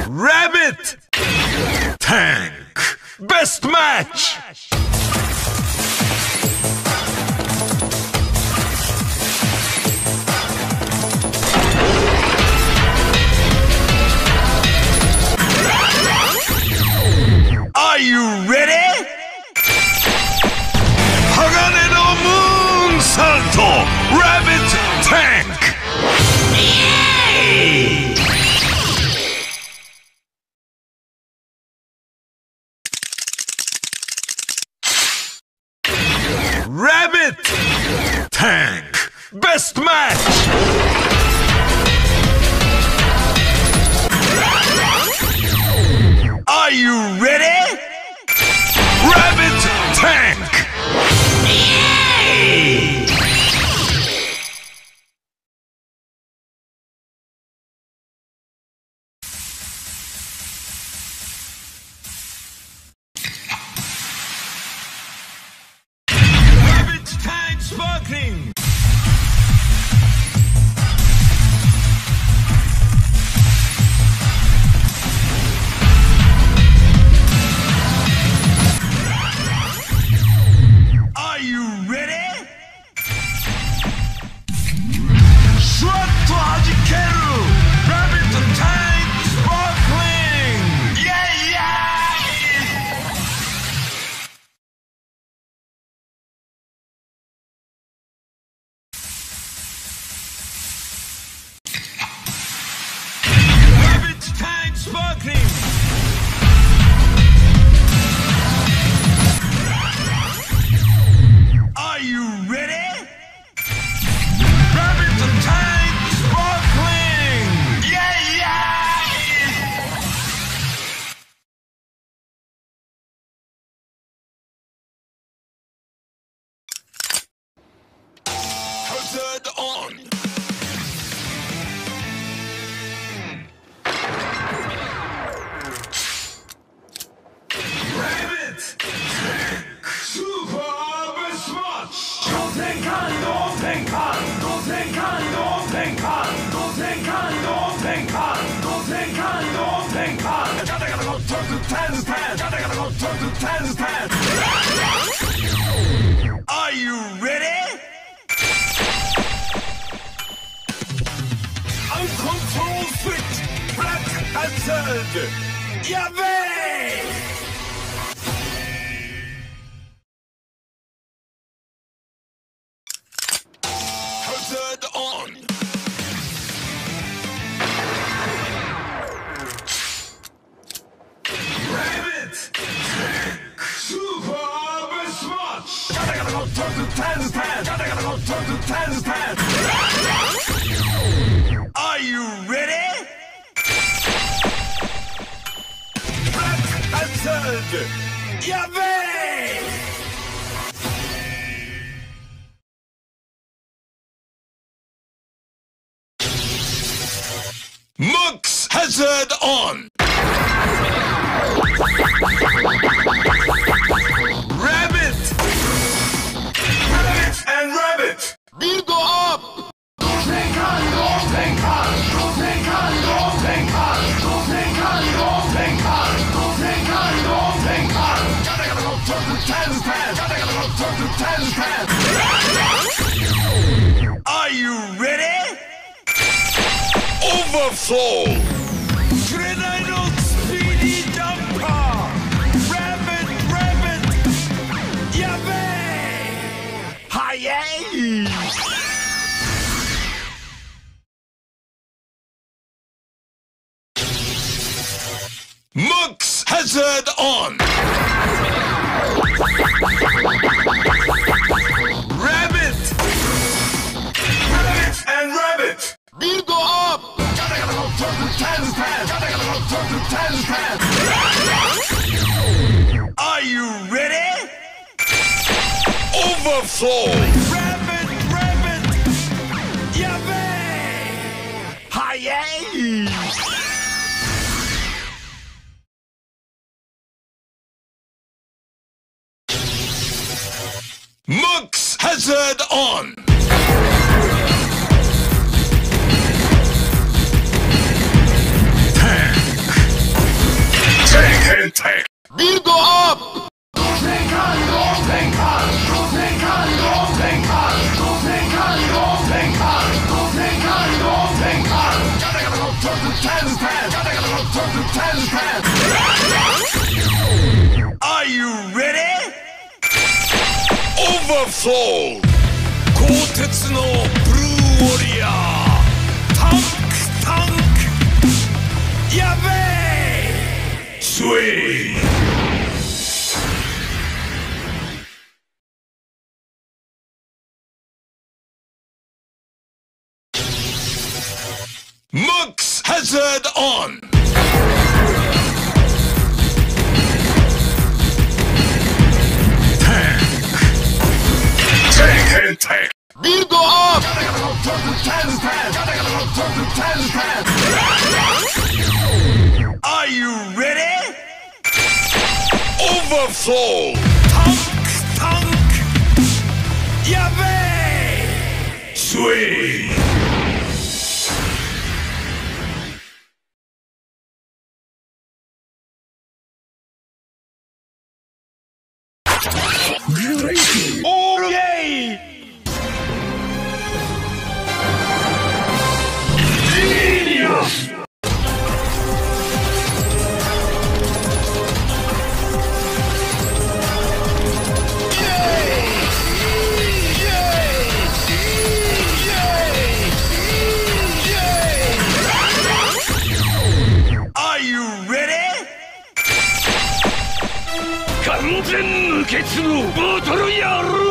Rabbit! Tank! Best match! Are you ready? Hagane no Moon Salto! Rabbit Tank! Yay! Rabbit! Tank! Best match! Are you ready? Rabbit Tank! Yay! Rabbit Tank sparkling! Are you ready? Shot to Hajikeru! Rabbit Tank sparkling! Yeah, yeah! Rabbit Tank sparkling! Are you ready? Rabbit Tank sparkling! Yeah, yeah! Hazard on! Rabbit Tank Super Best Match! Are you ready? Uncontrolled switch! Black Hazard! Yabé! Hazard on! Rabbit Tank Super Best Match! Are you ready? Black Hazard! Yabé! Mux Hazard on! Rabbit! Rabbit and Rabbit! Build up! Are you ready? Overflow! Grenade speedy jumper! Rabbit, rabbit! Yabé! Hayay! Mux Hazard on! Rabbit! Rabbit and Rabbit! Build up! Are you ready? Overflow! Rabbit, rabbit! Yabé! Hayay! Mux Hazard on! Tank! Build up! Are you ready? Overflow! 鋼鉄のブルーウォリアータンクやべえスイーMax Hazard on! Tank! Build up! Are you ready? Overflow! Tank! Ya be! Sweet! Oh yay! Genius! Are you ready? 完全無欠のボトルやろ